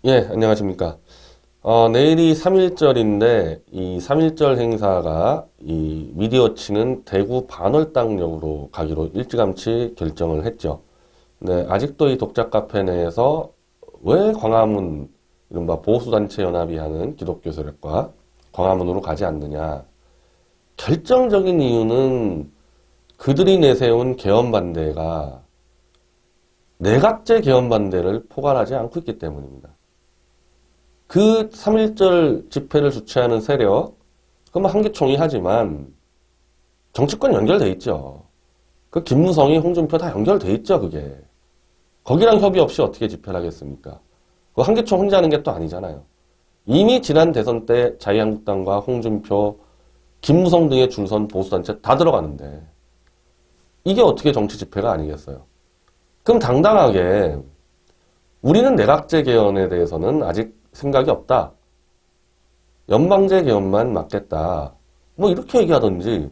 예, 안녕하십니까. 내일이 3.1절인데, 이 3.1절 행사가 이 미디어치는 대구 반월당역으로 가기로 일찌감치 결정을 했죠. 네, 아직도 이 독자 카페 내에서 왜 광화문, 이른바 보수단체 연합이 하는 기독교 세력과 광화문으로 가지 않느냐. 결정적인 이유는 그들이 내세운 개헌 반대가 내각제 개헌 반대를 포괄하지 않고 있기 때문입니다. 그 3.1절 집회를 주최하는 세력, 그건 한기총이 하지만 정치권 연결돼 있죠. 그 김무성이 홍준표 다 연결돼 있죠, 그게. 거기랑 협의 없이 어떻게 집회를 하겠습니까? 그 한기총 혼자 하는 게 또 아니잖아요. 이미 지난 대선 때 자유한국당과 홍준표, 김무성 등의 줄선 보수단체 다 들어가는데 이게 어떻게 정치 집회가 아니겠어요? 그럼 당당하게 우리는 내각제 개헌에 대해서는 아직 생각이 없다. 연방제 개헌만 맞겠다. 뭐 이렇게 얘기하든지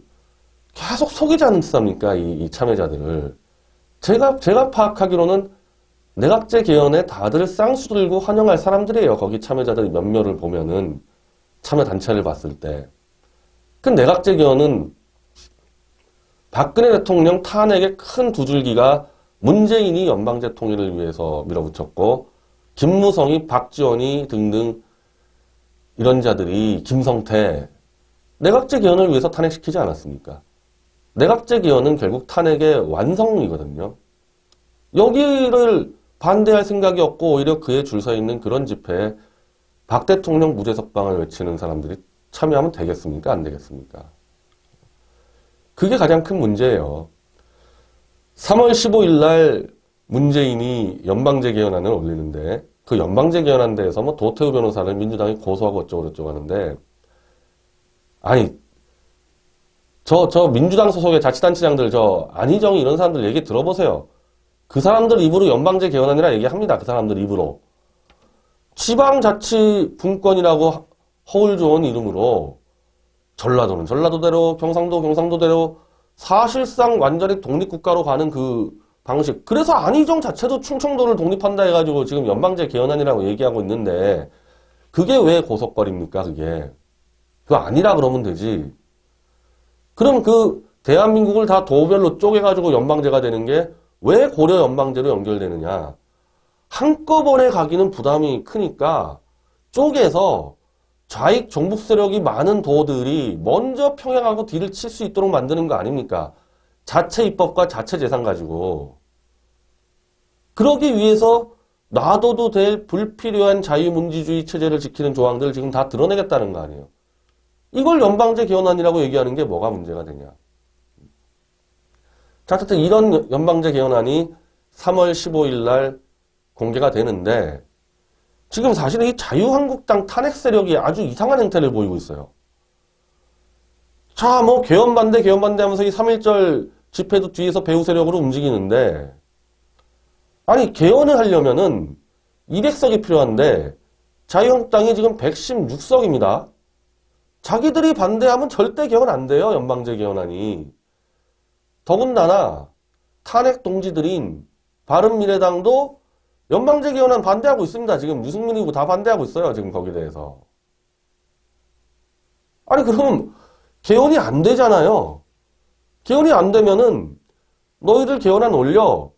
계속 속이지 않습니까? 이 참여자들을. 제가 파악하기로는 내각제 개헌에 다들 쌍수 들고 환영할 사람들이에요. 거기 참여자들 몇몇을 보면은 참여단체를 봤을 때. 그 내각제 개헌은 박근혜 대통령 탄핵의 큰 두 줄기가 문재인이 연방제 통일을 위해서 밀어붙였고 김무성이 박지원이 등등 이런 자들이 김성태 내각제 개헌을 위해서 탄핵시키지 않았습니까? 내각제 개헌은 결국 탄핵의 완성이거든요. 여기를 반대할 생각이 없고 오히려 그에 줄 서 있는 그런 집회에 박 대통령 무죄 석방을 외치는 사람들이 참여하면 되겠습니까? 안 되겠습니까? 그게 가장 큰 문제예요. 3월 15일 날 문재인이 연방제 개헌안을 올리는데 그 연방제 개헌안 대해서 뭐 도태우 변호사를 민주당이 고소하고 어쩌고저쩌고 하는데 아니 저 민주당 소속의 자치단체장들 저 안희정이 이런 사람들 얘기 들어보세요. 그 사람들 입으로 연방제 개헌안이라 얘기합니다. 그 사람들 입으로. 지방자치 분권이라고 허울 좋은 이름으로 전라도는 전라도대로 경상도 경상도대로 사실상 완전히 독립국가로 가는 그 방식. 그래서 안희정 자체도 충청도를 독립한다 해가지고 지금 연방제 개헌안이라고 얘기하고 있는데 그게 왜 고속거립니까 그게. 그거 아니라 그러면 되지. 그럼 그 대한민국을 다 도별로 쪼개가지고 연방제가 되는 게 왜 고려 연방제로 연결되느냐. 한꺼번에 가기는 부담이 크니까 쪼개서 좌익 종북 세력이 많은 도들이 먼저 평양하고 뒤를 칠 수 있도록 만드는 거 아닙니까? 자체 입법과 자체 재산 가지고. 그러기 위해서 놔둬도 될 불필요한 자유민주주의 체제를 지키는 조항들을 지금 다 드러내겠다는 거 아니에요. 이걸 연방제 개헌안이라고 얘기하는 게 뭐가 문제가 되냐. 자, 어쨌든 이런 연방제 개헌안이 3월 15일 날 공개가 되는데 지금 사실은 이 자유한국당 탄핵 세력이 아주 이상한 행태를 보이고 있어요. 자, 뭐 개헌 반대 하면서 이 3.1절 집회도 뒤에서 배후 세력으로 움직이는데 아니 개헌을 하려면은 200석이 필요한데 자유한국당이 지금 116석입니다. 자기들이 반대하면 절대 개헌 안 돼요. 연방제 개헌안이. 더군다나 탄핵 동지들인 바른미래당도 연방제 개헌안 반대하고 있습니다. 지금 유승민이고 다 반대하고 있어요. 지금 거기에 대해서. 아니 그럼 개헌이 안 되잖아요. 개헌이 안 되면은 너희들 개헌안 올려.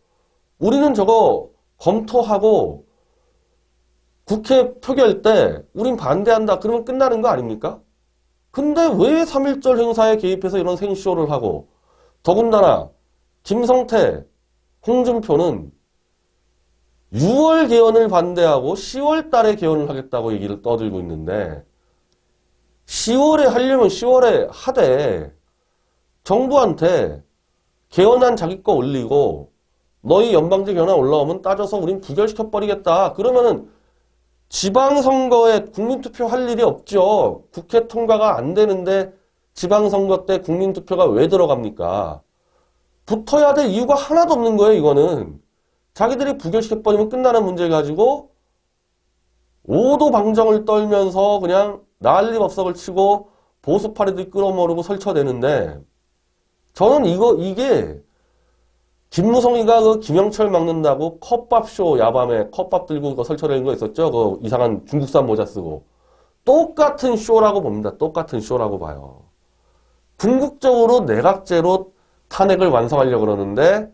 우리는 저거 검토하고 국회 표결 때 우린 반대한다. 그러면 끝나는 거 아닙니까? 근데 왜 3.1절 행사에 개입해서 이런 생쇼를 하고 더군다나 김성태, 홍준표는 6월 개헌을 반대하고 10월 달에 개헌을 하겠다고 얘기를 떠들고 있는데 10월에 하려면 10월에 하되 정부한테 개헌안 자기 거 올리고 너희 연방제 개헌안 올라오면 따져서 우린 부결시켜버리겠다. 그러면은 지방선거에 국민투표 할 일이 없죠. 국회 통과가 안 되는데 지방선거 때 국민투표가 왜 들어갑니까? 붙어야 될 이유가 하나도 없는 거예요, 이거는. 자기들이 부결시켜버리면 끝나는 문제 가지고 오도방정을 떨면서 그냥 난리법석을 치고 보수파리들 끌어모으고 설쳐대는데 저는 이게 김무성이가 그 김영철 막는다고 컵밥쇼 야밤에 컵밥 들고 그거 설치되는 거 있었죠? 그 이상한 중국산 모자 쓰고. 똑같은 쇼라고 봅니다. 똑같은 쇼라고 봐요. 궁극적으로 내각제로 탄핵을 완성하려고 그러는데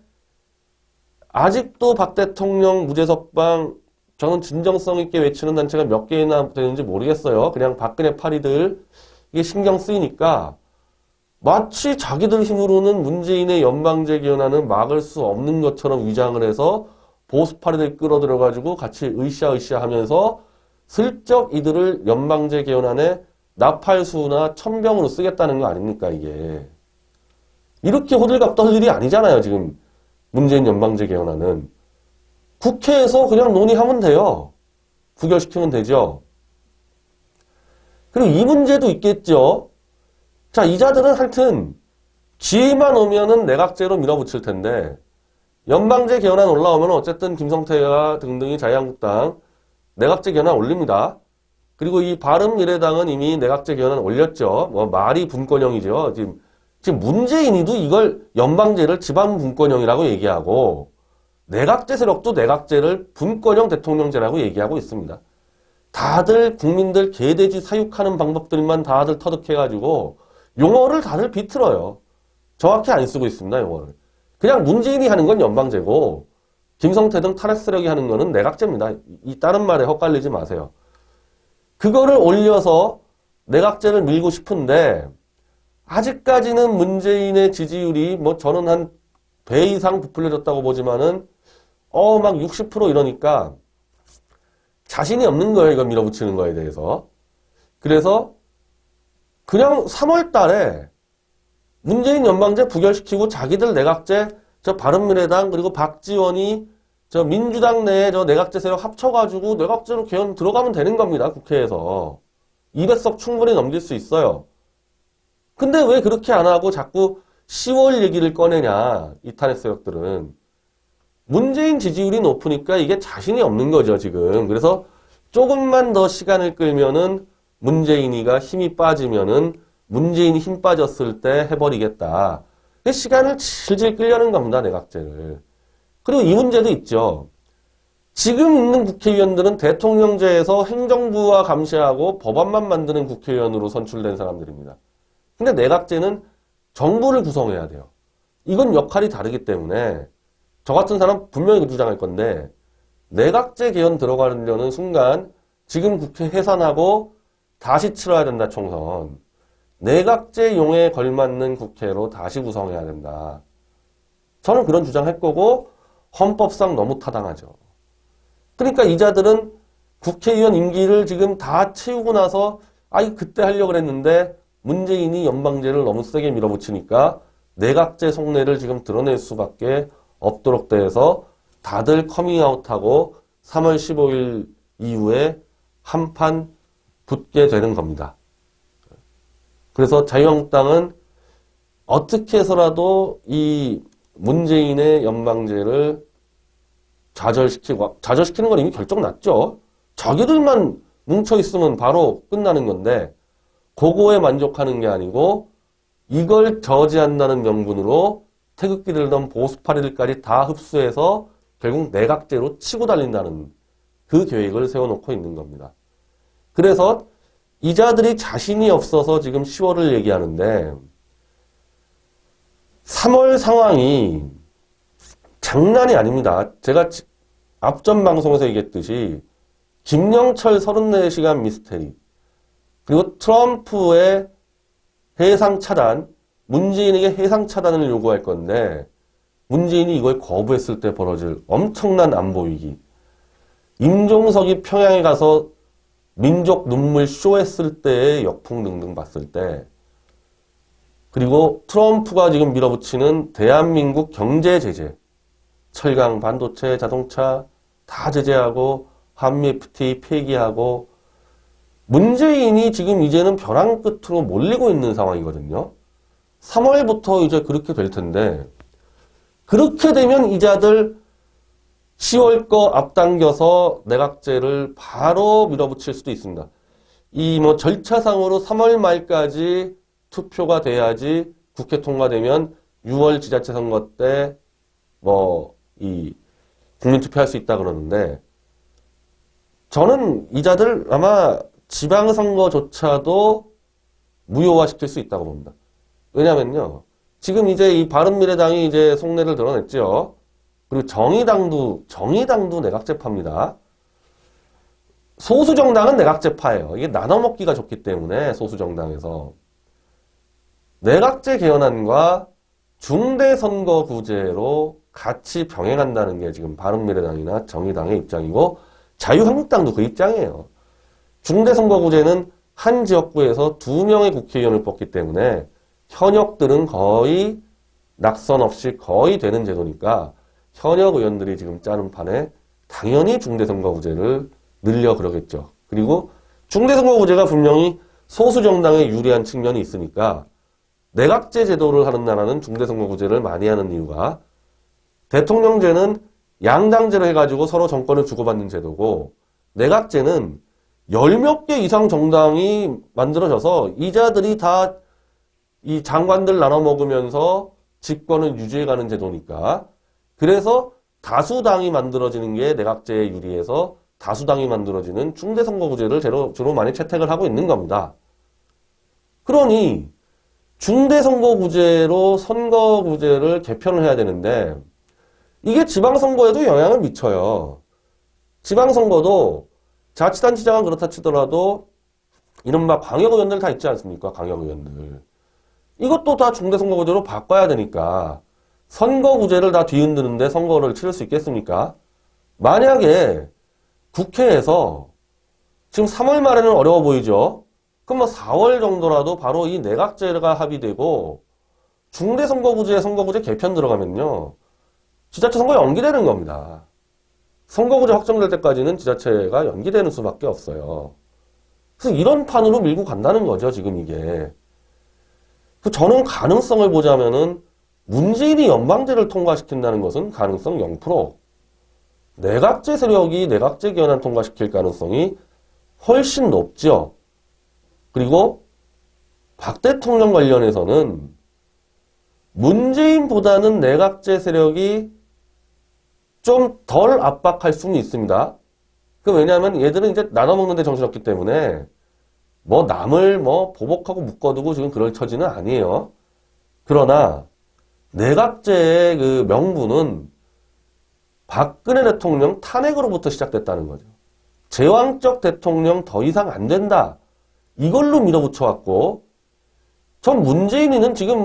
아직도 박 대통령 무죄석방 저는 진정성 있게 외치는 단체가 몇 개나 되는지 모르겠어요. 그냥 박근혜 파리들 이게 신경 쓰이니까 마치 자기들 힘으로는 문재인의 연방제 개헌안은 막을 수 없는 것처럼 위장을 해서 보수 파리들 끌어들여가지고 같이 으쌰으쌰 하면서 슬쩍 이들을 연방제 개헌안에 나팔수나 천병으로 쓰겠다는 거 아닙니까 이게. 이렇게 호들갑 떨 일이 아니잖아요 지금 문재인 연방제 개헌안은. 국회에서 그냥 논의하면 돼요. 부결시키면 되죠. 그리고 이 문제도 있겠죠. 자, 이자들은 하여튼 기회만 오면은 내각제로 밀어붙일 텐데 연방제 개헌안 올라오면 어쨌든 김성태가 등등이 자유한국당 내각제 개헌안 올립니다. 그리고 이 바른미래당은 이미 내각제 개헌안 올렸죠. 뭐 말이 분권형이죠. 지금 문재인이도 이걸 연방제를 지방 분권형이라고 얘기하고 내각제 세력도 내각제를 분권형 대통령제라고 얘기하고 있습니다. 다들 국민들 개돼지 사육하는 방법들만 다들 터득해가지고 용어를 다들 비틀어요. 정확히 안 쓰고 있습니다. 용어를. 그냥 문재인이 하는 건 연방제고 김성태 등 탄핵 세력이 하는 거는 내각제입니다. 이 다른 말에 헛갈리지 마세요. 그거를 올려서 내각제를 밀고 싶은데 아직까지는 문재인의 지지율이 뭐 저는 한 배 이상 부풀려졌다고 보지만은 막 60% 이러니까 자신이 없는 거예요. 이거 밀어붙이는 거에 대해서. 그래서 그냥 3월 달에 문재인 연방제 부결시키고 자기들 내각제 저 바른미래당 그리고 박지원이 저 민주당 내에 저 내각제 세력 합쳐가지고 내각제로 개헌 들어가면 되는 겁니다. 국회에서. 200석 충분히 넘길 수 있어요. 근데 왜 그렇게 안 하고 자꾸 10월 얘기를 꺼내냐. 이 탄핵 세력들은. 문재인 지지율이 높으니까 이게 자신이 없는 거죠, 지금. 그래서 조금만 더 시간을 끌면은 문재인이가 힘이 빠지면은 문재인이 힘 빠졌을 때 해버리겠다. 시간을 질질 끌려는 겁니다, 내각제를. 그리고 이 문제도 있죠. 지금 있는 국회의원들은 대통령제에서 행정부와 감시하고 법안만 만드는 국회의원으로 선출된 사람들입니다. 근데 내각제는 정부를 구성해야 돼요. 이건 역할이 다르기 때문에 저 같은 사람 분명히 주장할 건데 내각제 개헌 들어가려는 순간 지금 국회 해산하고 다시 치러야 된다, 총선. 내각제용에 걸맞는 국회로 다시 구성해야 된다. 저는 그런 주장할 거고 헌법상 너무 타당하죠. 그러니까 이자들은 국회의원 임기를 지금 다 채우고 나서 그때 하려고 그랬는데 문재인이 연방제를 너무 세게 밀어붙이니까 내각제 속내를 지금 드러낼 수밖에 없도록 돼서 다들 커밍아웃하고 3월 15일 이후에 한판 붙게 되는 겁니다. 그래서 자유한국당은 어떻게 해서라도 이 문재인의 연방제를 좌절시키는 건 이미 결정 났죠. 자기들만 뭉쳐있으면 바로 끝나는 건데 그거에 만족하는 게 아니고 이걸 저지한다는 명분으로 태극기 들던 보수파리들까지 다 흡수해서 결국 내각제로 치고 달린다는 그 계획을 세워놓고 있는 겁니다. 그래서 이자들이 자신이 없어서 지금 10월을 얘기하는데 3월 상황이 장난이 아닙니다. 제가 앞전 방송에서 얘기했듯이 김영철 34시간 미스테리 그리고 트럼프의 해상 차단, 문재인에게 해상 차단을 요구할 건데 문재인이 이걸 거부했을 때 벌어질 엄청난 안보 위기, 임종석이 평양에 가서 민족 눈물 쇼했을 때의 역풍 등등 봤을 때, 그리고 트럼프가 지금 밀어붙이는 대한민국 경제 제재, 철강, 반도체, 자동차 다 제재하고 한미 FTA 폐기하고 문재인이 지금 이제는 벼랑 끝으로 몰리고 있는 상황이거든요. 3월부터 이제 그렇게 될 텐데 그렇게 되면 이자들 10월 거 앞당겨서 내각제를 바로 밀어붙일 수도 있습니다. 이 뭐 절차상으로 3월 말까지 투표가 돼야지 국회 통과되면 6월 지자체 선거 때 이 국민투표할 수 있다 그러는데 저는 이 자들 아마 지방선거조차도 무효화시킬 수 있다고 봅니다. 왜냐면요. 지금 이제 이 바른미래당이 이제 속내를 드러냈죠. 그리고 정의당도 내각제파입니다. 소수정당은 내각제파예요. 이게 나눠먹기가 좋기 때문에 소수정당에서 내각제 개헌안과 중대선거구제로 같이 병행한다는 게 지금 바른미래당이나 정의당의 입장이고 자유한국당도 그 입장이에요. 중대선거구제는 한 지역구에서 2명의 국회의원을 뽑기 때문에 현역들은 거의 낙선 없이 거의 되는 제도니까 현역 의원들이 지금 짜는 판에 당연히 중대선거구제를 늘려 그러겠죠. 그리고 중대선거구제가 분명히 소수정당에 유리한 측면이 있으니까 내각제 제도를 하는 나라는 중대선거구제를 많이 하는 이유가 대통령제는 양당제로 해가지고 서로 정권을 주고받는 제도고 내각제는 10몇 개 이상 정당이 만들어져서 이자들이 다 이 장관들 나눠 먹으면서 집권을 유지해가는 제도니까 그래서 다수당이 만들어지는 게 내각제에 유리해서 다수당이 만들어지는 중대선거구제를 주로 많이 채택을 하고 있는 겁니다. 그러니 중대선거구제로 선거구제를 개편을 해야 되는데 이게 지방선거에도 영향을 미쳐요. 지방선거도 자치단체장은 그렇다 치더라도 이른바 광역의원들 다 있지 않습니까? 광역의원들. 이것도 다 중대선거구제로 바꿔야 되니까 선거구제를 다 뒤흔드는데 선거를 치를 수 있겠습니까? 만약에 국회에서 지금 3월 말에는 어려워 보이죠? 그럼 뭐 4월 정도라도 바로 이 내각제가 합의되고 중대선거구제, 선거구제 개편 들어가면요. 지자체 선거 연기되는 겁니다. 선거구제 확정될 때까지는 지자체가 연기되는 수밖에 없어요. 그래서 이런 판으로 밀고 간다는 거죠, 지금 이게. 저는 가능성을 보자면은 문재인이 연방제를 통과시킨다는 것은 가능성 0%. 내각제 세력이 내각제 개헌안 통과시킬 가능성이 훨씬 높죠. 그리고 박 대통령 관련해서는 문재인보다는 내각제 세력이 좀 덜 압박할 수는 있습니다. 왜냐하면 얘들은 이제 나눠먹는데 정신없기 때문에 남을 보복하고 묶어두고 지금 그럴 처지는 아니에요. 그러나 내각제의 그 명분은 박근혜 대통령 탄핵으로부터 시작됐다는 거죠. 제왕적 대통령 더 이상 안 된다. 이걸로 밀어붙여왔고 전 문재인이는 지금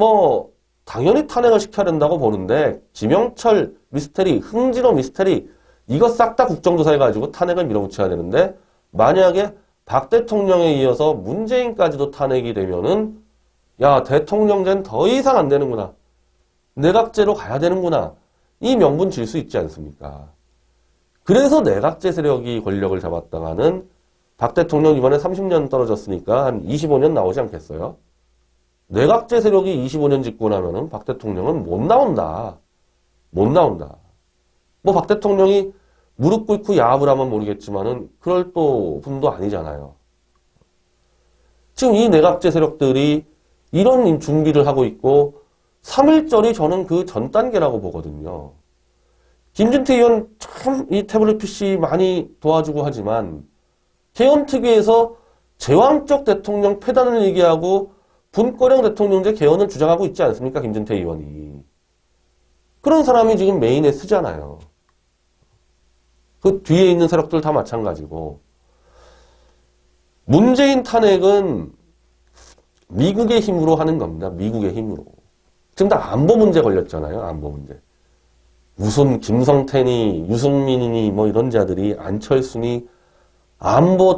당연히 탄핵을 시켜야 된다고 보는데 김영철 미스테리, 흥진호 미스테리 이거 싹 다 국정조사 해가지고 탄핵을 밀어붙여야 되는데 만약에 박 대통령에 이어서 문재인까지도 탄핵이 되면은 야 대통령제는 더 이상 안 되는구나. 내각제로 가야 되는구나. 이 명분 질 수 있지 않습니까? 그래서 내각제 세력이 권력을 잡았다가는 박 대통령 이번에 30년 떨어졌으니까 한 25년 나오지 않겠어요? 내각제 세력이 25년 짓고 나면은 박 대통령은 못 나온다. 못 나온다. 박 대통령이 무릎 꿇고 야합을 하면 모르겠지만은 그럴 또 분도 아니잖아요. 지금 이 내각제 세력들이 이런 준비를 하고 있고 3.1절이 저는 그 전 단계라고 보거든요. 김진태 의원 참 이 태블릿 PC 많이 도와주고 하지만 개헌특위에서 제왕적 대통령 폐단을 얘기하고 분권형 대통령제 개헌을 주장하고 있지 않습니까? 김진태 의원이. 그런 사람이 지금 메인에 쓰잖아요. 그 뒤에 있는 세력들 다 마찬가지고. 문재인 탄핵은 미국의 힘으로 하는 겁니다. 미국의 힘으로. 지금 다 안보 문제 걸렸잖아요. 안보 문제. 무슨 김성태니 유승민이니 이런 자들이 안철수니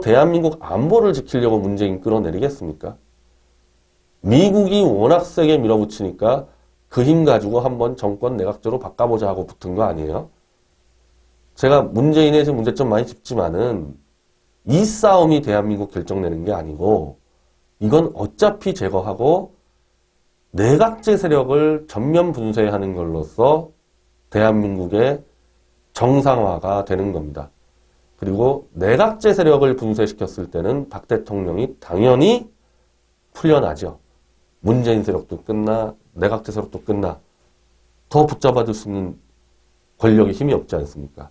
대한민국 안보를 지키려고 문재인 끌어내리겠습니까? 미국이 워낙 세게 밀어붙이니까 그 힘 가지고 한번 정권 내각제로 바꿔보자 하고 붙은 거 아니에요? 제가 문재인의 지금 문제점 많이 짚지만은 이 싸움이 대한민국 결정내는 게 아니고 이건 어차피 제거하고 내각제 세력을 전면 분쇄하는 걸로써 대한민국의 정상화가 되는 겁니다. 그리고 내각제 세력을 분쇄시켰을 때는 박 대통령이 당연히 풀려나죠. 문재인 세력도 끝나, 내각제 세력도 끝나. 더 붙잡아둘 수 있는 권력에 힘이 없지 않습니까?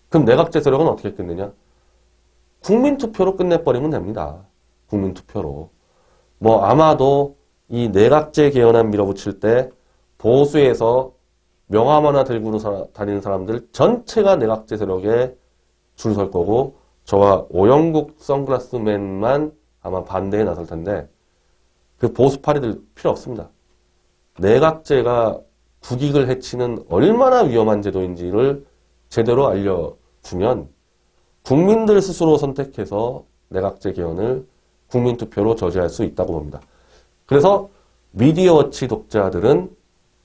그럼 내각제 세력은 어떻게 끝내냐? 국민투표로 끝내버리면 됩니다. 국민투표로. 뭐 아마도 이 내각제 개헌안 밀어붙일 때 보수에서 명함 하나 들고 다니는 사람들 전체가 내각제 세력에 줄 설 거고 저와 오영국 선글라스맨만 아마 반대에 나설 텐데 그 보수파리들 필요 없습니다. 내각제가 국익을 해치는 얼마나 위험한 제도인지를 제대로 알려주면 국민들 스스로 선택해서 내각제 개헌을 국민투표로 저지할 수 있다고 봅니다. 그래서 미디어워치 독자들은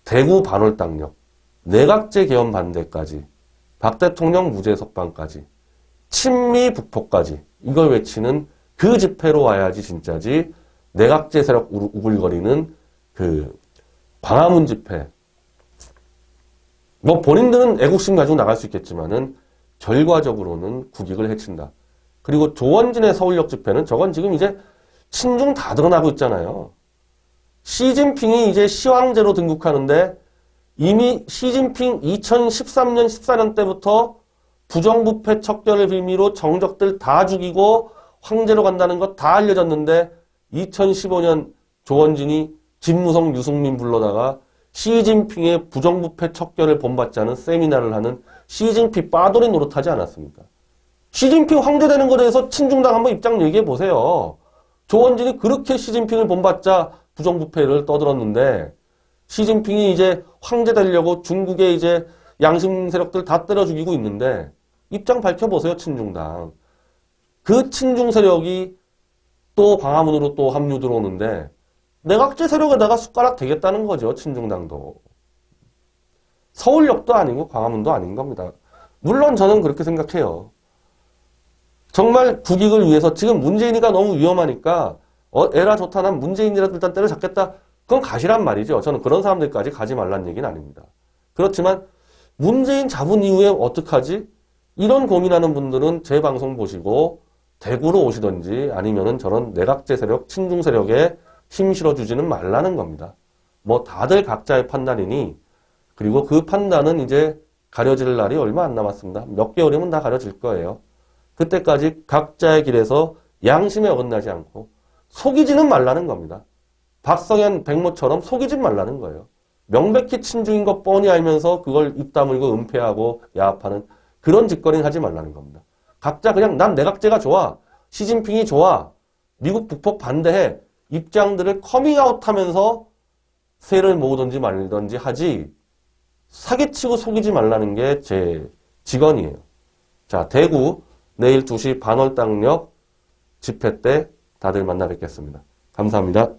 대구 반월당역, 내각제 개헌 반대까지, 박 대통령 무죄 석방까지, 친미 북포까지 이걸 외치는 그 집회로 와야지 진짜지 내각제 세력 우글거리는 그 광화문 집회. 뭐 본인들은 애국심 가지고 나갈 수 있겠지만은 결과적으로는 국익을 해친다. 그리고 조원진의 서울역 집회는 저건 지금 이제 친중 다 드러나고 있잖아요. 시진핑이 이제 시황제로 등극하는데 이미 시진핑 2013년, 14년 때부터 부정부패 척결을 빌미로 정적들 다 죽이고 황제로 간다는 거 다 알려졌는데 2015년 조원진이 김무성, 유승민 불러다가 시진핑의 부정부패 척결을 본받자는 세미나를 하는 시진핑 빠돌이 노릇하지 않았습니까? 시진핑 황제되는 거에 대해서 친중당 한번 입장 얘기해 보세요. 조원진이 그렇게 시진핑을 본받자 부정부패를 떠들었는데 시진핑이 이제 황제되려고 중국의 이제 양심 세력들 다 때려 죽이고 있는데 입장 밝혀보세요, 친중당. 그 친중 세력이 또 광화문으로 또 합류 들어오는데 내각제 세력에다가 숟가락 대겠다는 거죠, 친중당도. 서울역도 아니고 광화문도 아닌 겁니다. 물론 저는 그렇게 생각해요. 정말 국익을 위해서 지금 문재인이가 너무 위험하니까 에라 좋다, 난 문재인이라도 일단 때려잡겠다. 그건 가시란 말이죠. 저는 그런 사람들까지 가지 말란 얘기는 아닙니다. 그렇지만 문재인 잡은 이후에 어떡하지? 이런 고민하는 분들은 제 방송 보시고 대구로 오시던지 아니면은 저런 내각제 세력, 친중 세력에 힘 실어주지는 말라는 겁니다. 뭐 다들 각자의 판단이니 그리고 그 판단은 이제 가려질 날이 얼마 안 남았습니다. 몇 개월이면 다 가려질 거예요. 그때까지 각자의 길에서 양심에 어긋나지 않고 속이지는 말라는 겁니다. 박성현 백모처럼 속이지 말라는 거예요. 명백히 친중인 것 뻔히 알면서 그걸 입 다물고 은폐하고 야합하는 그런 짓거리는 하지 말라는 겁니다. 각자 그냥 난 내각제가 좋아, 시진핑이 좋아, 미국 북폭 반대해 입장들을 커밍아웃하면서 세를 모으든지 말든지 하지 사기치고 속이지 말라는 게 제 직언이에요. 자, 대구 내일 2시 반월당역 집회 때 다들 만나 뵙겠습니다. 감사합니다.